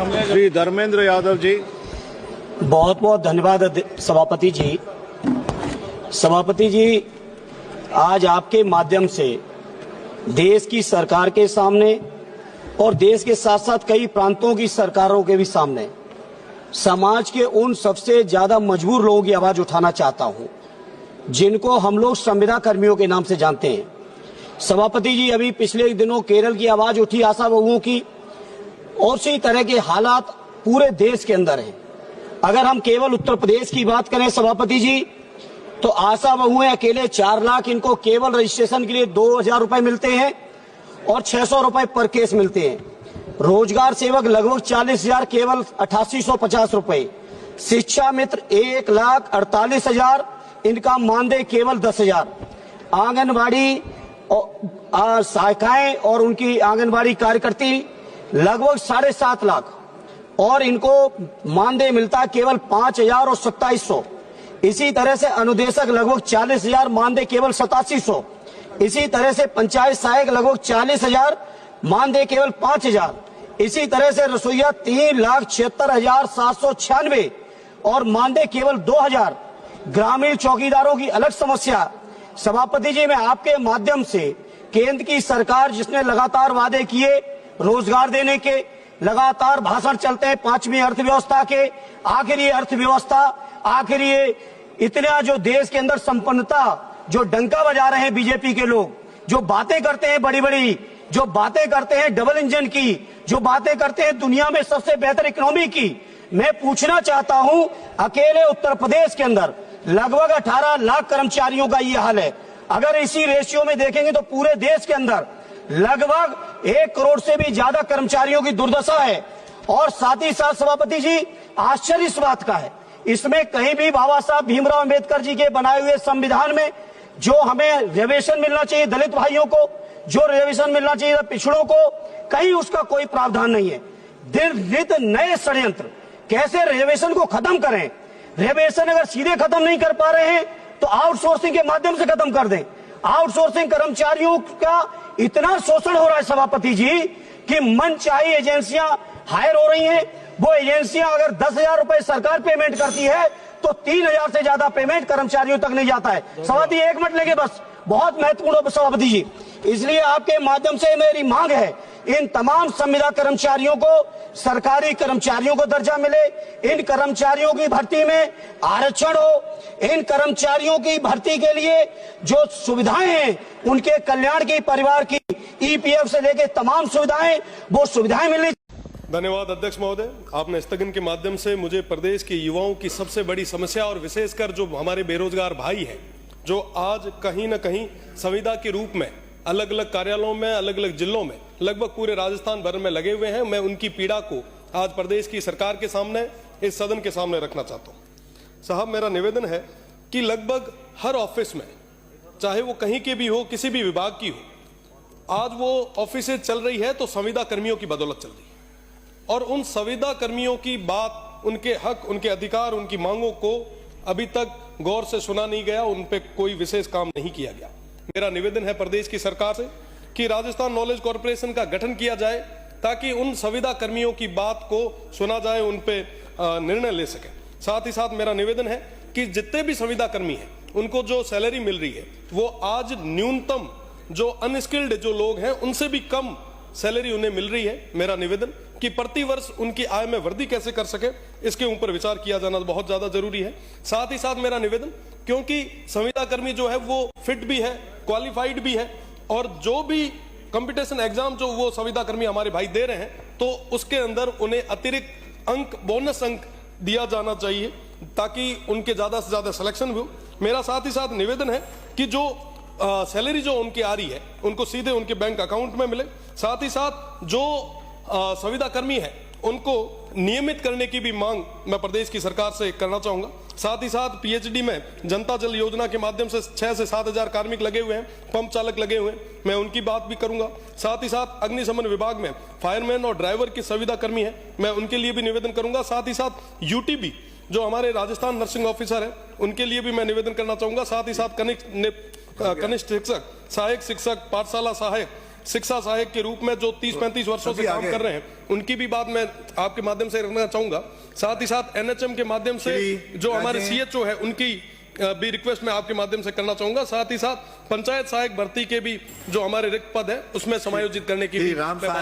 श्री धर्मेंद्र यादव जी। बहुत बहुत धन्यवाद सभापति जी। सभापति जी, आज आपके माध्यम से देश की सरकार के सामने और देश के साथ साथ कई प्रांतों की सरकारों के भी सामने समाज के उन सबसे ज्यादा मजबूर लोगों की आवाज उठाना चाहता हूं, जिनको हम लोग संविदा कर्मियों के नाम से जानते हैं। सभापति जी, अभी पिछले दिनों केरल की आवाज उठी आशा बहुओं की, और उसी तरह के हालात पूरे देश के अंदर हैं। अगर हम केवल उत्तर प्रदेश की बात करें सभापति जी, तो आशा बहुएं अकेले 4 लाख इनको केवल रजिस्ट्रेशन के लिए 2000 रुपए मिलते हैं और 600 रुपए पर केस मिलते हैं। रोजगार सेवक लगभग 40,000 केवल 8850 रुपए। शिक्षा मित्र 1,48,000 इनका मानदेय केवल 10,000। आंगनबाड़ी सहायिकाएं और उनकी आंगनबाड़ी कार्यकर्ती लगभग 7.5 लाख और इनको मानदेय मिलता है केवल 5,000 और 2700। इसी तरह से अनुदेशक लगभग 40,000, मानदेय केवल 8700। इसी तरह से पंचायत सहायक लगभग 40,000, मानदेय केवल 5,000। इसी तरह से रसोईया 3,76,796 और मानदेय केवल 2,000। ग्रामीण चौकीदारों की अलग समस्या। सभापति जी, मैं आपके माध्यम से केंद्र की सरकार जिसने लगातार वादे किए रोजगार देने के, लगातार भाषण चलते हैं 5वीं अर्थव्यवस्था के, आखिर ये अर्थव्यवस्था, आखिर ये इतना जो देश के अंदर संपन्नता, जो डंका बजा रहे हैं बीजेपी के लोग, जो बातें करते हैं बड़ी बड़ी, जो बातें करते हैं डबल इंजन की, जो बातें करते हैं दुनिया में सबसे बेहतर इकोनॉमी की। मैं पूछना चाहता हूं, अकेले उत्तर प्रदेश के अंदर लगभग 18 लाख कर्मचारियों का ये हाल है। अगर इसी रेशियो में देखेंगे तो पूरे देश के अंदर लगभग 1 करोड़ से भी ज्यादा कर्मचारियों की दुर्दशा है। और साथ ही साथ सभापति जी, आश्चर्य इस बात का है, इसमें कहीं भी बाबा साहब भीमराव अंबेडकर जी के बनाए हुए संविधान में जो हमें रिजर्वेशन मिलना चाहिए दलित भाइयों को, जो रिजर्वेशन मिलना चाहिए पिछड़ों को, कहीं उसका कोई प्रावधान नहीं है। दिन नए षड्यंत्र, कैसे रिजर्वेशन को खत्म करें। रिजर्वेशन अगर सीधे खत्म नहीं कर पा रहे हैं तो आउटसोर्सिंग के माध्यम से खत्म कर दें। आउटसोर्सिंग कर्मचारियों का इतना शोषण हो रहा है सभापति जी कि मनचाही एजेंसियां हायर हो रही हैं। वो एजेंसियां अगर 10,000 रुपए सरकार पेमेंट करती है तो 3,000 से ज्यादा पेमेंट कर्मचारियों तक नहीं जाता है। सभापति 1 मिनट लेंगे बस, बहुत महत्वपूर्ण सभापति जी। इसलिए आपके माध्यम से मेरी मांग है, इन तमाम संविदा कर्मचारियों को सरकारी कर्मचारियों को दर्जा मिले, इन कर्मचारियों की भर्ती में आरक्षण हो, इन कर्मचारियों की भर्ती के लिए जो सुविधाएं हैं उनके कल्याण की, परिवार की, ईपीएफ से लेकर तमाम सुविधाएं, वो सुविधाएं मिलनी। धन्यवाद अध्यक्ष महोदय। आपने स्थगन के माध्यम से मुझे प्रदेश के युवाओं की सबसे बड़ी समस्या और विशेषकर जो हमारे बेरोजगार भाई हैं, जो आज कहीं न कहीं संविदा के रूप में अलग अलग कार्यालयों में, अलग अलग जिलों में, लगभग पूरे राजस्थान भर में लगे हुए हैं, मैं उनकी पीड़ा को आज प्रदेश की सरकार के सामने, इस सदन के सामने रखना चाहता हूं। साहब, मेरा निवेदन है कि लगभग हर ऑफिस में, चाहे वो कहीं के भी हो, किसी भी विभाग की हो, आज वो ऑफिसें चल रही है तो संविदा कर्मियों की बदौलत चल रही है। और उन संविदा कर्मियों की बात, उनके हक, उनके अधिकार, उनकी मांगों को अभी तक गौर से सुना नहीं गया, उन पे कोई विशेष काम नहीं किया गया। मेरा निवेदन है प्रदेश की सरकार से कि राजस्थान नॉलेज कॉर्पोरेशन का गठन किया जाए ताकि उन संविदा कर्मियों की बात को सुना जाए, उन पे निर्णय ले सके। साथ ही साथ मेरा निवेदन है कि जितने भी संविदा कर्मी हैं उनको जो सैलरी मिल रही है वो आज न्यूनतम जो अनस्किल्ड जो लोग हैं उनसे भी कम सैलरी उन्हें मिल रही है। मेरा निवेदन कि प्रतिवर्ष उनकी आय में वृद्धि कैसे कर सके, इसके ऊपर विचार किया जाना बहुत ज्यादा जरूरी है। साथ ही साथ मेरा निवेदन, क्योंकि संविदा कर्मी जो है वो फिट भी है, क्वालिफाइड भी है, और जो भी कंपटीशन एग्जाम जो वो संविदा कर्मी हमारे भाई दे रहे हैं तो उसके अंदर उन्हें अतिरिक्त अंक, बोनस अंक दिया जाना चाहिए ताकि उनके ज्यादा से ज्यादा सिलेक्शन भी हो। मेरा साथ ही साथ निवेदन है कि जो सैलरी जो उनकी आ रही है उनको सीधे उनके बैंक अकाउंट में मिले। साथ ही साथ जो संविदा कर्मी है उनको नियमित करने की भी मांग मैं प्रदेश की सरकार से करना चाहूंगा। साथ ही साथ पीएचडी में जनता जल योजना के माध्यम से 6 से 7 हजार कार्मिक लगे हुए हैं, पंप चालक लगे हुए हैं, मैं उनकी बात भी करूंगा। साथ ही साथ अग्निशमन विभाग में फायरमैन और ड्राइवर की संविदा कर्मी है, मैं उनके लिए भी निवेदन करूंगा। साथ ही साथ यूटीबी जो हमारे राजस्थान नर्सिंग ऑफिसर है उनके लिए भी मैं निवेदन करना चाहूंगा। साथ ही साथ कनिष्ठ शिक्षक, सहायक शिक्षक, पाठशाला सहायक, शिक्षा सहायक के रूप में जो 30-35 वर्षों से काम कर रहे हैं, उनकी भी बात मैं आपके माध्यम से रखना चाहूंगा। साथ ही साथ एनएचएम के माध्यम से जो हमारे सीएचओ है उनकी भी रिक्वेस्ट मैं आपके माध्यम से करना चाहूंगा। साथ ही साथ पंचायत सहायक भर्ती के भी जो हमारे रिक्त पद है उसमें समायोजित करने की भी